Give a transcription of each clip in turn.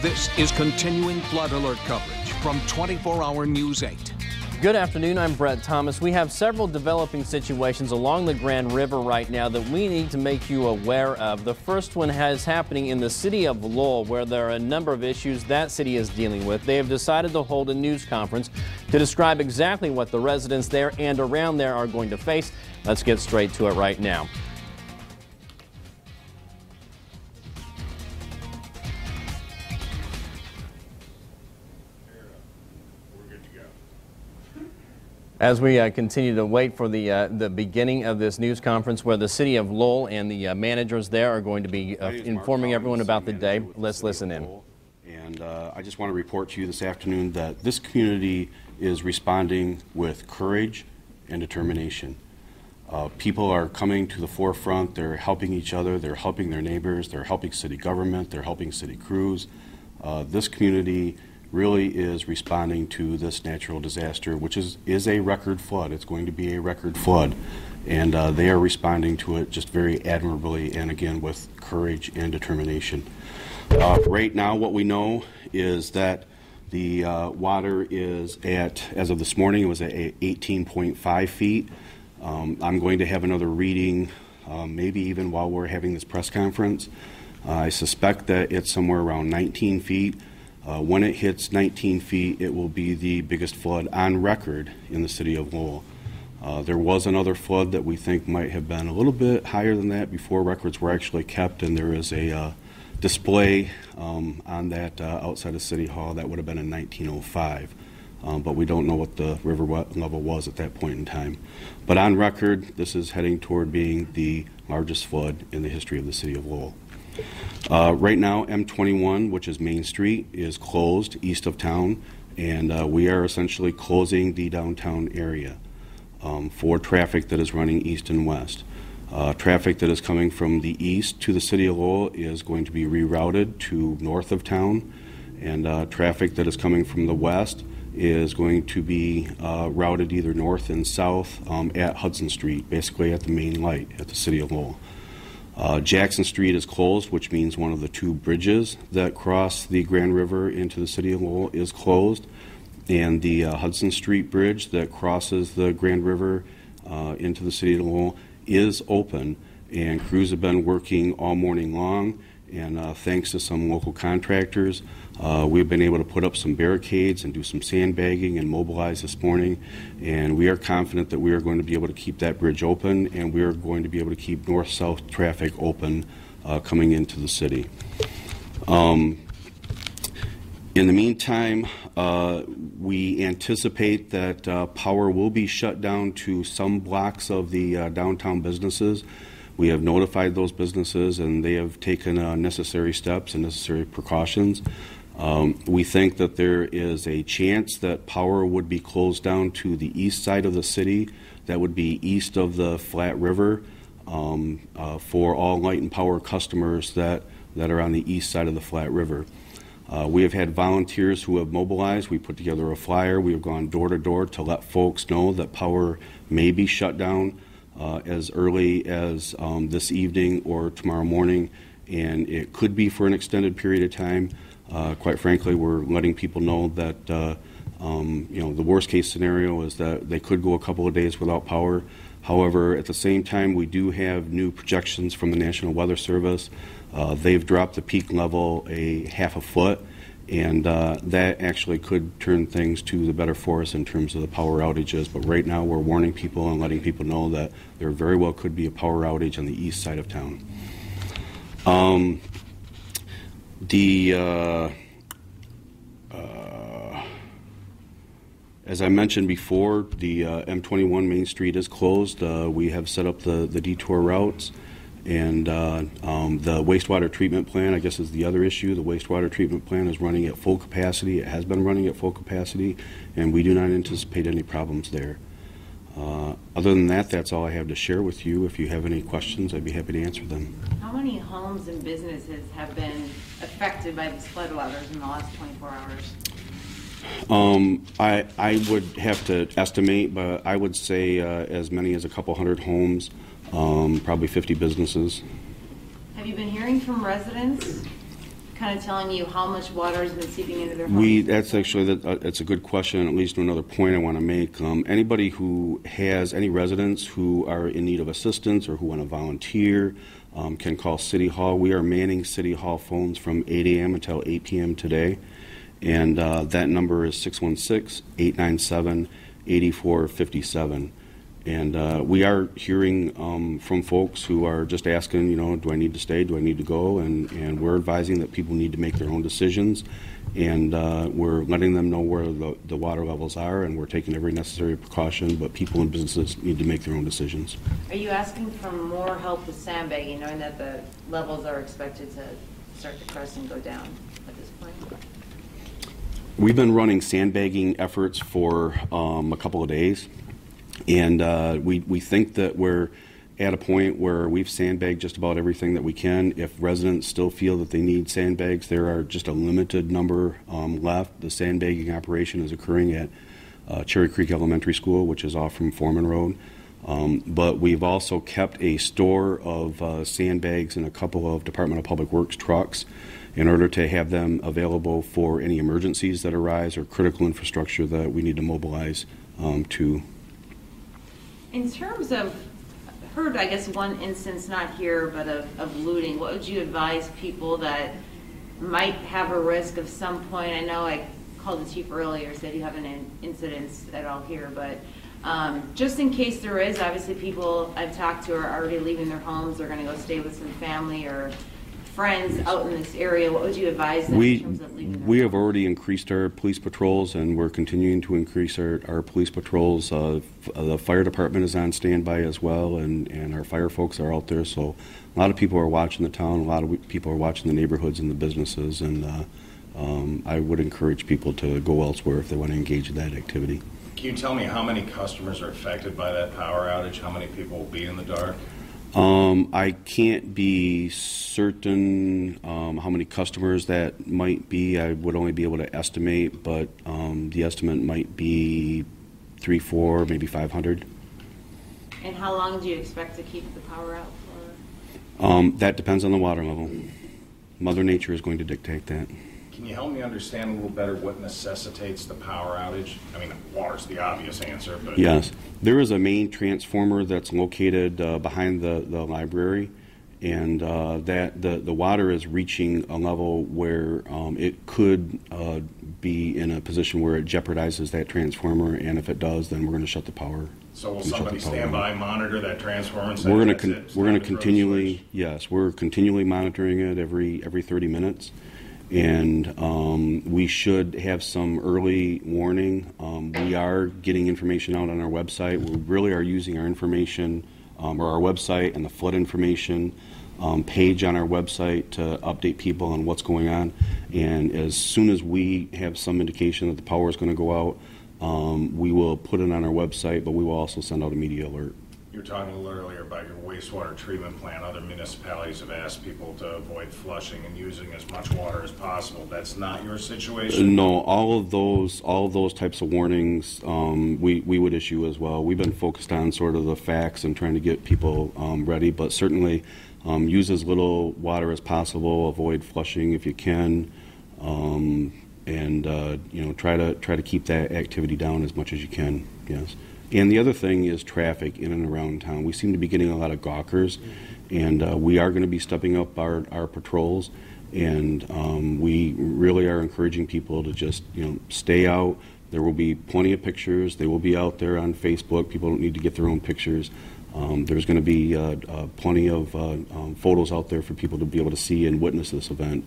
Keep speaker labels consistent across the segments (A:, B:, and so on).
A: This is continuing flood alert coverage from 24-Hour News 8.
B: Good afternoon, I'm Brett Thomas. We have several developing situations along the Grand River right now that we need to make you aware of. The first one is happening in the city of Lowell, where there are a number of issues that city is dealing with. They have decided to hold a news conference to describe exactly what the residents there and around there are going to face. Let's get straight to it right now. As we continue to wait for the beginning of this news conference where the city of Lowell and the managers there are going to be informing everyone about the day, let's listen in.
C: And I just want to report to you this afternoon that this community is responding with courage and determination. People are coming to the forefront. They're helping each other. They're helping their neighbors. They're helping city government. They're helping city crews. This community really is responding to this natural disaster, which is a record flood. It's going to be a record flood, and they are responding to it just very admirably and again with courage and determination. Right now what we know is that the water is at, as of this morning, it was at 18.5 feet. I'm going to have another reading maybe even while we're having this press conference. I suspect that it's somewhere around 19 feet. When it hits 19 feet, it will be the biggest flood on record in the city of Lowell. There was another flood that we think might have been a little bit higher than that before records were actually kept, and there is a display on that outside of City Hall that would have been in 1905. But we don't know what the river level was at that point in time. But on record, this is heading toward being the largest flood in the history of the city of Lowell. Right now, M21, which is Main Street, is closed east of town, and we are essentially closing the downtown area for traffic that is running east and west. Traffic that is coming from the east to the city of Lowell is going to be rerouted to north of town, and traffic that is coming from the west is going to be routed either north and south at Hudson Street, basically at the main light at the city of Lowell. Jackson Street is closed, which means one of the two bridges that cross the Grand River into the city of Lowell is closed, and the Hudson Street Bridge that crosses the Grand River into the city of Lowell is open, and crews have been working all morning long, and thanks to some local contractors, we've been able to put up some barricades and do some sandbagging and mobilize this morning, and we are confident that we are going to be able to keep that bridge open, and we are going to be able to keep north-south traffic open coming into the city. In the meantime, we anticipate that power will be shut down to some blocks of the downtown businesses. We have notified those businesses, and they have taken necessary steps and necessary precautions. We think that there is a chance that power would be closed down to the east side of the city. That would be east of the Flat River for all light and power customers that are on the east side of the Flat River. We have had volunteers who have mobilized. We put together a flyer. We have gone door to door to let folks know that power may be shut down as early as this evening or tomorrow morning, and it could be for an extended period of time. Quite frankly, we're letting people know that the worst case scenario is that they could go a couple of days without power. However, at the same time, we do have new projections from the National Weather Service. They've dropped the peak level a half a foot, and that actually could turn things to the better for us in terms of the power outages. But right now, we're warning people and letting people know that there very well could be a power outage on the east side of town. As I mentioned before, the M21 Main Street is closed. We have set up the detour routes, and the wastewater treatment plant, I guess, is the other issue. The wastewater treatment plant is running at full capacity. It has been running at full capacity, and we do not anticipate any problems there. Other than that, that's all I have to share with you. If you have any questions, I'd be happy to answer them.
D: How many homes and businesses have been affected by these floodwaters in the last 24 hours?
C: I would have to estimate, but I would say as many as a couple hundred homes, probably 50 businesses.
D: Have you been hearing from residents kind of telling you how much water has been seeping into their homes?
C: That's actually, that's a good question, and it leads to another point I want to make. Anybody who has any residents who are in need of assistance or who want to volunteer can call City Hall. We are manning City Hall phones from 8 a.m. until 8 p.m. today, and that number is 616-897-8457. And we are hearing from folks who are just asking, do I need to stay? Do I need to go? And we're advising that people need to make their own decisions. And we're letting them know where the water levels are, and we're taking every necessary precaution, but people and businesses need to make their own decisions.
D: Are you asking for more help with sandbagging, knowing that the levels are expected to start to crest and go down at this point?
C: We've been running sandbagging efforts for a couple of days. And we think that we're at a point where we've sandbagged just about everything that we can. If residents still feel that they need sandbags, there are just a limited number left. The sandbagging operation is occurring at Cherry Creek Elementary School, which is off from Foreman Road. But we've also kept a store of sandbags in a couple of Department of Public Works trucks in order to have them available for any emergencies that arise or critical infrastructure that we need to mobilize to.
D: In terms of, heard, I guess, one instance, not here, but of looting, what would you advise people that might have a risk of some point? I know I called the chief earlier, said you haven't incidents at all here, but just in case there is, obviously people I've talked to are already leaving their homes, they're going to go stay with some family or friends out in this area. What would you advise them in terms of leaving their
C: We have
D: homes?
C: already increased our police patrols, and we're continuing to increase our police patrols. The fire department is on standby as well, and our fire folks are out there. So a lot of people are watching the town, a lot of people are watching the neighborhoods and the businesses, and I would encourage people to go elsewhere if they want to engage in that activity.
E: Can you tell me how many customers are affected by that power outage? How many people will be in the dark?
C: I can't be certain how many customers that might be. I would only be able to estimate, but the estimate might be 300, 400, maybe 500.
D: And how long do you expect to keep the power out for?
C: That depends on the water level. Mother Nature is going to dictate that.
E: Can you help me understand a little better what necessitates the power outage? I mean, water's the obvious answer, but...
C: Yes. There is a main transformer that's located behind the library, and the water is reaching a level where it could be in a position where it jeopardizes that transformer, and if it does, then we're going to shut the power.
E: So will somebody stand by and monitor that transformer and say,
C: We're
E: that's it,
C: going
E: it's
C: to
E: time throw the
C: continually,
E: switch?
C: yes, we're continually monitoring it every 30 minutes. And we should have some early warning. We are getting information out on our website. We really are using our information, or our website and the flood information page on our website to update people on what's going on. And as soon as we have some indication that the power is going to go out, we will put it on our website, but we will also send out a media alert.
E: You were talking a little earlier about your wastewater treatment plant. Other municipalities have asked people to avoid flushing and using as much water as possible. That's not your situation?
C: No, all of those types of warnings we would issue as well. We've been focused on sort of the facts and trying to get people ready, but certainly use as little water as possible. Avoid flushing if you can, and try to keep that activity down as much as you can. Yes. And the other thing is traffic in and around town. We seem to be getting a lot of gawkers, and we are going to be stepping up our patrols, and we really are encouraging people to just stay out. There will be plenty of pictures. They will be out there on Facebook. People don't need to get their own pictures. There's going to be plenty of photos out there for people to be able to see and witness this event.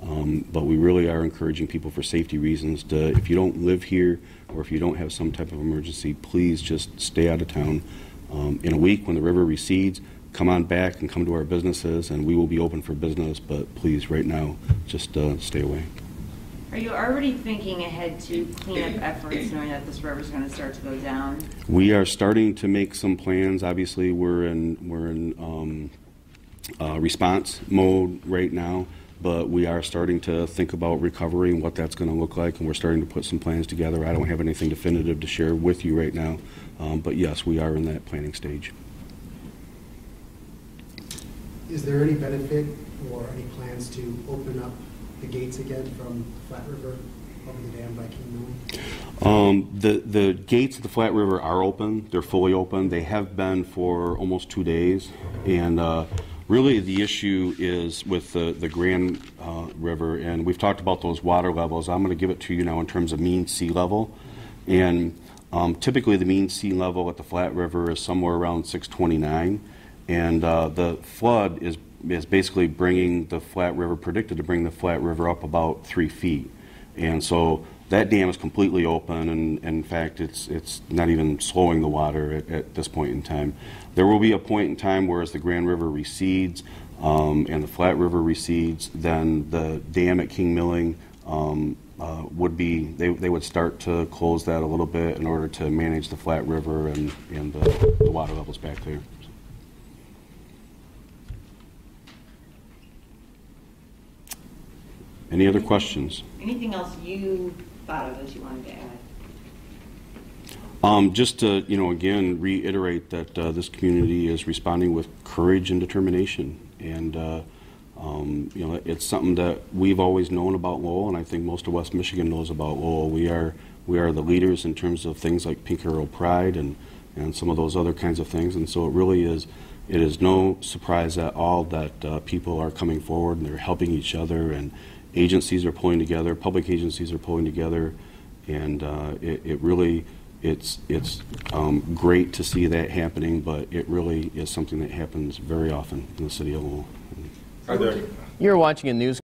C: But we really are encouraging people for safety reasons to, if you don't live here or if you don't have some type of emergency, please just stay out of town. In a week when the river recedes, come on back and come to our businesses, and we will be open for business, but please, right now, just stay away.
D: Are you already thinking ahead to cleanup efforts, knowing that this river is going to start to go down?
C: We are starting to make some plans. Obviously, we're in response mode right now, but we are starting to think about recovery and what that's going to look like, and we're starting to put some plans together. I don't have anything definitive to share with you right now, but yes, we are in that planning stage.
F: Is there any benefit or any plans to open up the gates again from Flat River over the dam by King
C: The gates of the Flat River are open. They're fully open. They have been for almost 2 days. And really the issue is with the Grand River, and we've talked about those water levels. I'm going to give it to you now in terms of mean sea level. And typically the mean sea level at the Flat River is somewhere around 629. And the flood is basically bringing the Flat River, predicted to bring the Flat River up about 3 feet. And so that dam is completely open, and in fact, it's not even slowing the water at this point in time. There will be a point in time where as the Grand River recedes and the Flat River recedes, then the dam at King Milling would be, they would start to close that a little bit in order to manage the Flat River and the water levels back there. Any other questions?
D: Anything else you thought of as you wanted to add?
C: Just to, again, reiterate that this community is responding with courage and determination. And, it's something that we've always known about Lowell, and I think most of West Michigan knows about Lowell. We are the leaders in terms of things like Pink Arrow Pride and some of those other kinds of things. And so it is no surprise at all that people are coming forward and they're helping each other, and agencies are pulling together, public agencies are pulling together, and it's great to see that happening, but it really is something that happens very often in the city of Lowell.
B: You're watching a news